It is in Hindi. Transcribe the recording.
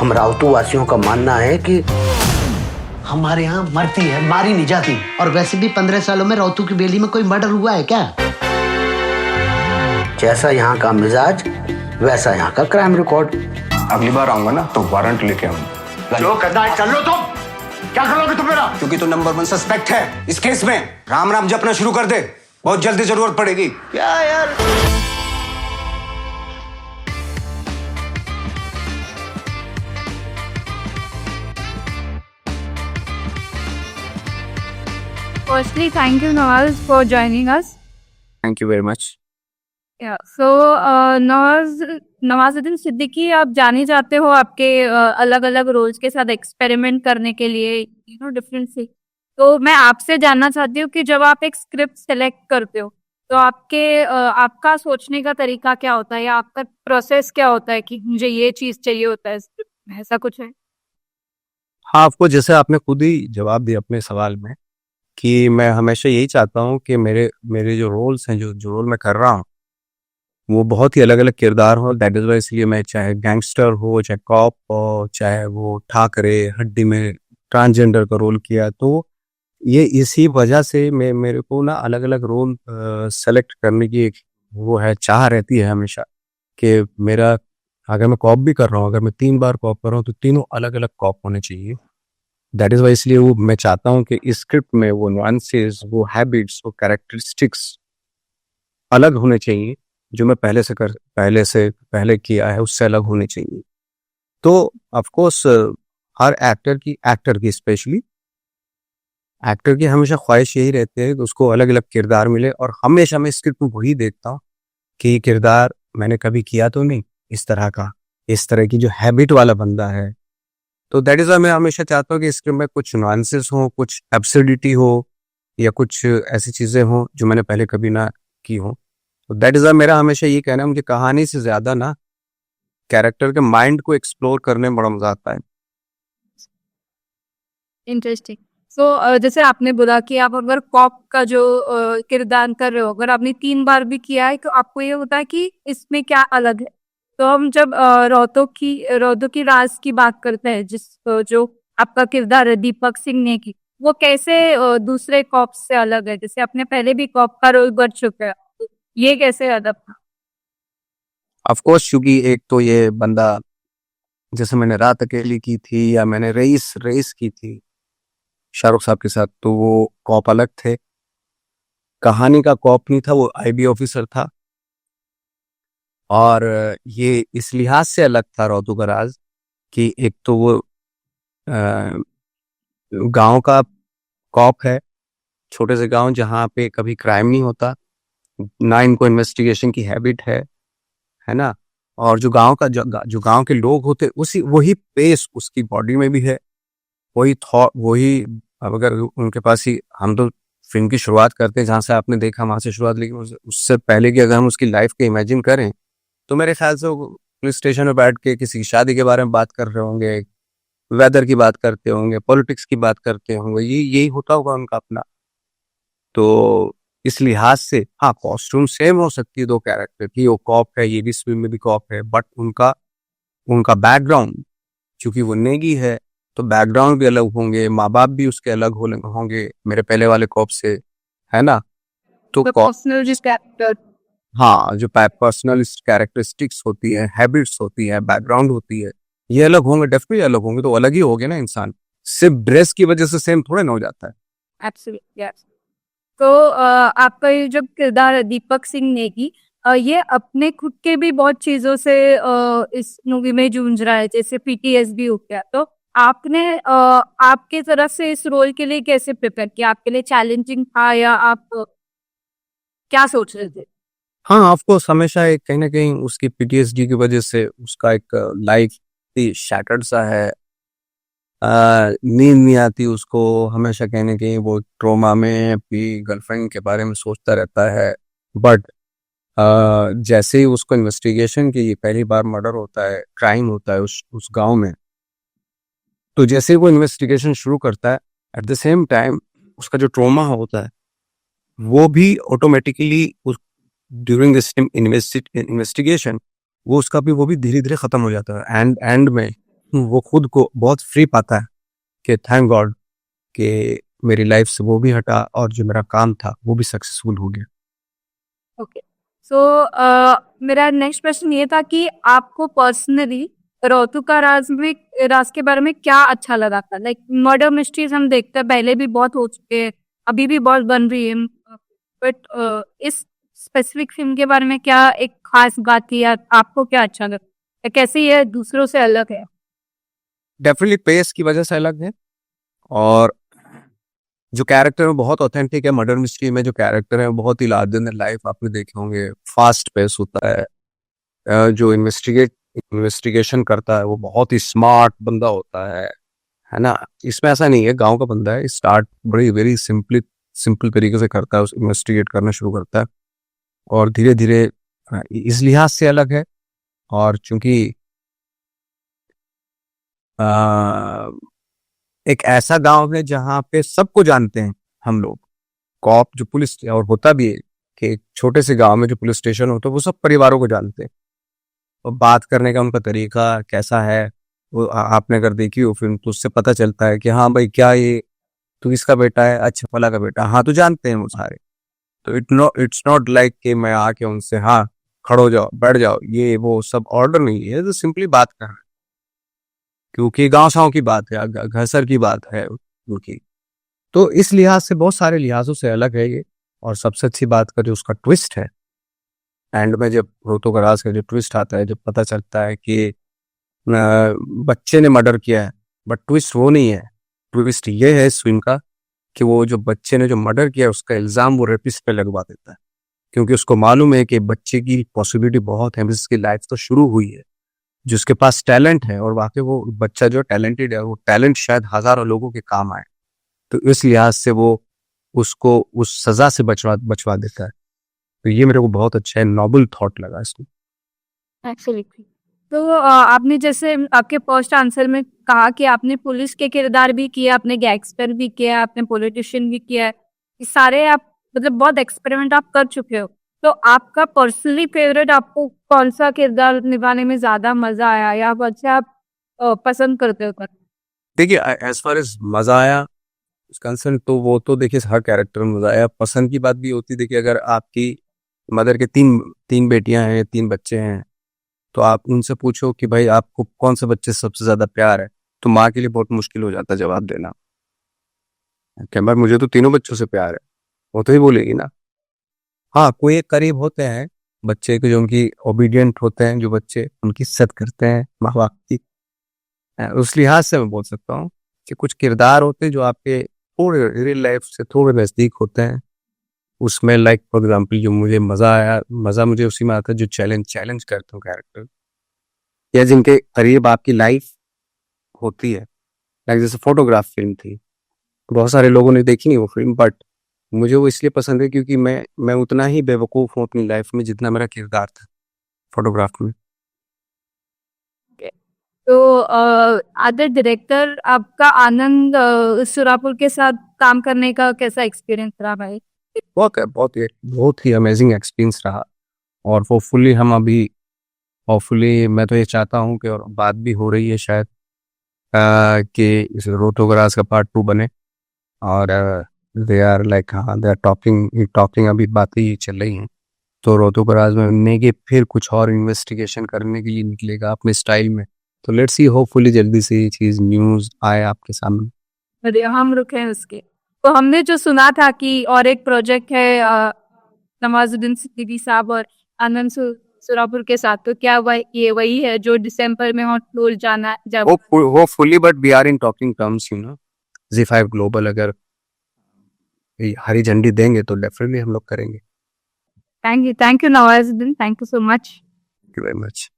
हम राउतू वासियों का मानना है कि हमारे यहाँ मरती है, मारी नहीं जाती। और वैसे भी 15 सालों में राउतू की बेली में कोई मर्डर हुआ है क्या? जैसा यहाँ का मिजाज वैसा यहाँ का क्राइम रिकॉर्ड। अगली बार आऊंगा ना तो वारंट लेके आऊंगा। जो करना है कर लो तुम। क्या करोगे तुम मेरा? क्योंकि तो नंबर 1 सस्पेक्ट है इस केस में। राम राम जपना शुरू कर दे, बहुत जल्दी जरूरत पड़ेगी। क्या यार? Firstly, thank you, Nawaz, for joining us. Thank you very much. Yeah. So, Nawazuddin Siddiqui, आप जाने जाते हो आपके अलग अलग रोल्स के साथ एक्सपेरिमेंट करने के लिए, डिफरेंट सी। तो मैं आपसे जानना चाहती हूँ कि जब आप एक स्क्रिप्ट सेलेक्ट करते हो तो आपका सोचने का तरीका क्या होता है या आपका प्रोसेस क्या होता है कि मुझे ये चीज चाहिए होता है स्क्रिप्ट में, ऐसा कुछ है? हाँ, आपको जैसे आपने खुद ही जवाब दिया अपने सवाल में कि मैं हमेशा यही चाहता हूँ कि मेरे मेरे जो रोल्स हैं, जो रोल मैं कर रहा हूँ, वो बहुत ही अलग अलग किरदार हो। दैट इज वाई इसलिए मैं चाहे गैंगस्टर हो, चाहे कॉप हो, चाहे वो ठाकरे हड्डी में ट्रांसजेंडर का रोल किया, तो ये इसी वजह से मेरे को ना अलग अलग रोल सेलेक्ट करने की एक वो है, चाह रहती है हमेशा कि मेरा अगर मैं कॉप भी कर रहा हूँ, अगर मैं 3 बार कॉप कर रहा हूँ तो तीनों अलग अलग कॉप होने चाहिए। दैट इज वाई इसलिए वो मैं चाहता हूँ कि इस स्क्रिप्ट में वो नुआंसेस, वो हैबिट्स, वो कैरेक्टरिस्टिक्स अलग होने चाहिए, जो मैं पहले किया है उससे अलग होने चाहिए। तो ऑफ कोर्स हर एक्टर की स्पेशली एक्टर की हमेशा ख्वाहिश यही रहती है कि उसको अलग अलग किरदार मिले, और हमेशा मैं स्क्रिप्ट में वही देखता हूँ कि ये किरदार मैंने कभी किया तो नहीं इस तरह की जो हैबिट वाला बंदा है। तो दैट इज वाई मैं हमेशा चाहता हूँ कि स्क्रिप्ट में कुछ नुआंसेस हो, कुछ एब्सर्डिटी हो, या कुछ ऐसी चीजें हो जो मैंने पहले कभी ना की हो। तो दैट इज वाई मेरा हमेशा ये कहना है, मुझे कहानी से ज्यादा ना कैरेक्टर के माइंड को एक्सप्लोर करने में बड़ा मजा आता है। इंटरेस्टिंग। सो जैसे आपने बोला कि आप अगर कॉप का जो किरदार कर रहे हो, अगर आपने 3 बार भी किया है तो आपको ये होता है कि इसमें क्या अलग है। तो हम जब रौदो की राज की बात करते हैं, जो आपका किरदार है दीपक सिंह ने की, वो कैसे दूसरे कॉप से अलग है? जैसे आपने पहले भी कॉप का रोल कर चुके हैं, तो ये कैसे अलग था? ऑफ कोर्स, क्योंकि एक तो ये बंदा, जैसे मैंने रात अकेली की थी या मैंने रईस की थी शाहरुख साहब के साथ, तो वो कॉप अलग थे। कहानी का कॉप नहीं था, वो आईबी ऑफिसर था। और ये इस लिहाज से अलग था रौदू का राज कि एक तो वो गांव का कॉप है, छोटे से गांव जहां पे कभी क्राइम नहीं होता, ना इनको इन्वेस्टिगेशन की हैबिट है ना। और जो गांव के लोग होते, वही पेस उसकी बॉडी में भी है, वही थॉट, वही। अब अगर उनके पास ही, हम तो फिल्म की शुरुआत करते हैं जहां से आपने देखा वहां से शुरुआत, लेकिन उससे पहले की अगर हम उसकी लाइफ के इमेजिन करें तो मेरे ख्याल से वो पुलिस स्टेशन में बैठ के किसी की शादी के बारे में बात कर रहे होंगे, वेदर की बात करते होंगे, पॉलिटिक्स की बात करते होंगे, यही होता होगा उनका अपना। तो इस लिहाज से हाँ, कॉस्ट्यूम सेम हो सकती है दो कैरेक्टर की, वो कॉप है, ये भी इस फिल्म में भी कॉप है, बट उनका बैकग्राउंड, चूंकि वो नेगी है तो बैकग्राउंड भी अलग होंगे, माँ बाप भी उसके अलग होंगे मेरे पहले वाले कॉप से, है ना। तो हाँ, जो पर्सनल कैरेक्टरिस्टिक्स होती है, हैबिट्स होती है, बैकग्राउंड होती है, ये अलग होंगे, डेफिनेटली अलग होंगे। तो अलग ही हो गए ना इंसान, सिर्फ ड्रेस की वजह से सेम थोड़े ना हो जाता है। एब्सोल्युटली। तो आपका ये जो किरदार है दीपक सिंह नेगी, ये अपने खुद के भी बहुत चीजों से इस मूवी में जूझ रहा है, जैसे पीटीएसडी हो गया। तो आपने आपके तरफ से इस रोल के लिए कैसे प्रिपेयर किया? आपके लिए चैलेंजिंग था या आप क्या सोच रहे थे? हाँ, ऑफकोर्स, हमेशा एक कहीं ना कहीं उसकी पीटीएसडी की वजह से उसका एक लाइफ शैटर्ड सा है, नींद नहीं आती उसको, हमेशा कहीं ना कहीं वो ट्रोमा में अपनी गर्लफ्रेंड के बारे में सोचता रहता है। बट जैसे ही उसको इन्वेस्टिगेशन की पहली बार मर्डर होता है, क्राइम होता है उस गांव में, तो जैसे ही वो इन्वेस्टिगेशन शुरू करता है, एट द सेम टाइम उसका जो ट्रोमा होता है वो भी ऑटोमेटिकली ड्यूरिंग दिस इन्वेस्टिगेशन वो भी धीरे धीरे खत्म हो जाता है। एंड में वो खुद को बहुत फ्री पाता है कि थैंक गॉड कि मेरी लाइफ से वो भी हटा और जो मेरा काम था वो भी सक्सेसफुल हो गया। ओके। सो मेरा नेक्स्ट क्वेश्चन ये था कि आपको पर्सनली रोतू का राज के बारे में क्या अच्छा लगा था? लाइक मर्डर मिस्ट्रीज हम देखते हैं, पहले भी बहुत हो चुके हैं, अभी भी बहुत बन रही है, बट इस स्पेसिफिक फिल्म के बारे में क्या एक खास बात थी या आपको क्या अच्छा लगा? या कैसे ये दूसरों से अलग है? डेफिनेटली पेस की वजह से अलग है और जो कैरेक्टर है बहुत ऑथेंटिक है। मर्डर मिस्ट्री में जो कैरेक्टर है बहुत ही लार्जर देन लाइफ आपने देखे होंगे। फास्ट पेस होता है, जो इन्वेस्टिगेशन करता है वो बहुत ही स्मार्ट बंदा होता है ना। इसमें ऐसा नहीं है, गांव का बंदा है, स्टार्ट बड़ी वेरी सिंपल तरीके से करता है, इन्वेस्टिगेट करना शुरू करता है और धीरे धीरे इस लिहाज से अलग है। और चूंकि एक ऐसा गांव है जहां पे सबको जानते हैं हम लोग, कॉप जो पुलिस, और होता भी है कि एक छोटे से गांव में जो पुलिस स्टेशन होता है वो सब परिवारों को जानते हैं और बात करने का उनका तरीका कैसा है वो आपने अगर देखी हो फिल्म तो उससे पता चलता है कि हाँ भाई क्या ये तू इसका बेटा है, अच्छा फला का बेटा, हाँ तो जानते हैं वो सारे। तो इट्स नॉट लाइक कि मैं आके उनसे हाँ खड़ो जाओ बैठ जाओ ये वो सब ऑर्डर नहीं है, तो सिंपली बात कर रहे हैं क्योंकि गांव साँव की बात है, घसर की बात है उनकी। तो इस लिहाज से बहुत सारे लिहाजों से अलग है ये। और सबसे अच्छी बात का जो उसका ट्विस्ट है एंड में, जब रोतो का राज का जो ट्विस्ट आता है, जब पता चलता है कि बच्चे ने मर्डर किया है, बट ट्विस्ट वो नहीं है, ट्विस्ट ये है इस फिल्म का कि वो जो बच्चे ने जो मर्डर किया है उसका इल्जाम वो रेपिस्ट पे लगवा देता है क्योंकि उसको मालूम है कि बच्चे की पॉसिबिलिटी बहुत है, जिसकी लाइफ तो शुरू हुई है, जिसके पास टैलेंट है और वाकई वो बच्चा जो टैलेंटेड है वो टैलेंट शायद हजारों लोगों के काम आए। तो इस लिहाज से वो उसको उस सजा से बचवा देता है। तो ये मेरे को बहुत अच्छा है, नोबल थॉट लगा इसको। एब्सोल्युटली। तो आपने जैसे आपके फर्स्ट आंसर में कहा कि आपने पुलिस के किरदार भी किया, आपने गैंगस्टर भी किया, आपने पॉलिटिशियन भी किया है। ये सारे आप मतलब बहुत एक्सपेरिमेंट आप कर चुके हो। तो आपका पर्सनली फेवरेट आपको कौन सा किरदार निभाने में ज्यादा मजा आया या अच्छा आप पसंद करते हो? देखिए एज फार एज मजा आया कंसर्न तो वो तो देखिए हर कैरेक्टर में मजा आया। पसंद की बात भी होती है, देखिए अगर आपकी मदर के तीन बेटियां हैं, 3 बच्चे हैं, तो आप उनसे पूछो कि भाई आपको कौन से बच्चे से सबसे ज्यादा प्यार है, तो माँ के लिए बहुत मुश्किल हो जाता है जवाब देना। क्या भाई मुझे तो तीनों बच्चों से प्यार है, वो तो ही बोलेगी ना। हाँ कोई एक करीब होते हैं बच्चे के जो उनकी ओबीडियंट होते हैं, जो बच्चे उनकी इज्जत करते हैं माँ बाप की, उस लिहाज से मैं बोल सकता हूँ कि कुछ किरदार होते हैं जो आपके थोड़े रियल लाइफ से थोड़े नजदीक होते हैं। उसमें लाइक फॉर एग्जाम्पल जो मुझे मजा मुझे उसी में आता है जो चैलेंज करते हो कैरेक्टर, या जिनके करीब आपकी लाइफ होती है। लाइक जैसे फोटोग्राफ फिल्म थी, बहुत सारे लोगों ने देखी नहीं वो फिल्म, बट मुझे वो इसलिए पसंद है क्योंकि मैं उतना ही बेवकूफ हूँ अपनी लाइफ में जितना मेरा किरदार था फोटोग्राफ में। तो अदर डायरेक्टर आपका आनंद सुरापुर के साथ काम करने का कैसा एक्सपीरियंस रहा भाई? बहुत ही अमेजिंग एक्सपीरियंस रहा। और होपफुली होपफुली मैं तो ये चाहता हूँ कि, और बात भी हो रही है शायद कि इस रोतो का राज का पार्ट 2 बने। और दे आर टॉकिंग अभी बातें चल रही हैं, तो रोतो का राज में के फिर कुछ और इन्वेस्टिगेशन करने के लिए निकलेगा अपने स्टाइल में। तो लेट्स सी, होपफुली जल्दी से ये चीज न्यूज आए आपके सामने। अरे हम रुके हैं उसके। तो हमने जो सुना था कि और एक प्रोजेक्ट है नवाजुद्दीन सिद्दीकी साहब और आनंद सुरापुर के साथ, तो क्या ये वही है जो दिसंबर में हॉट फ्लोर जाना जब? Hopefully, but we are in talking terms, you know. ZEE5 global अगर हरी झंडी देंगे तो डेफिनेटली हम लोग करेंगे। Thank you Nawazuddin, thank you so much. Thank you very much.